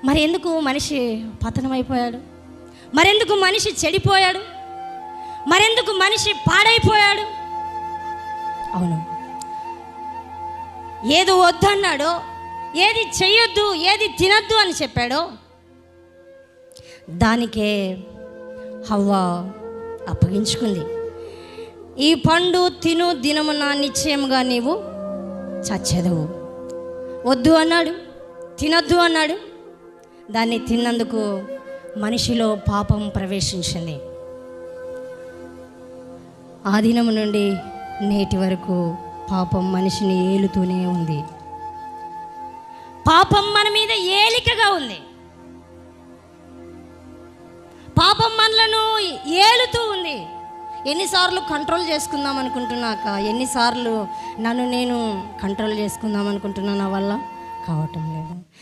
మరి ఎందుకు మనిషి పతనమైపోయాడు? మరెందుకు మనిషి చెడిపోయాడు? మరెందుకు మనిషి పాడైపోయాడు? అవును, ఏది వద్దన్నాడో, ఏది చెయ్యొద్దు, ఏది తినొద్దు అని చెప్పాడో దానికే హవ్వ అప్పగించుకుంది. ఈ పండు తిను, దినమున నిశ్చయముగా నీవు చచ్చెదవు. వద్దు అన్నాడు, తినొద్దు అన్నాడు. దాన్ని తిన్నందుకు మనిషిలో పాపం ప్రవేశించింది. ఆ దినము నుండి నేటి వరకు పాపం మనిషిని ఏలుతూనే ఉంది. పాపం మన మీద ఏలికగా ఉంది. పాపం మనలను ఏలుతూ ఉంది. ఎన్నిసార్లు కంట్రోల్ చేసుకుందాం అనుకుంటున్నాక, ఎన్నిసార్లు నన్ను నేను కంట్రోల్ చేసుకుందాం అనుకుంటున్నా, నా వల్ల కావటం లేదు.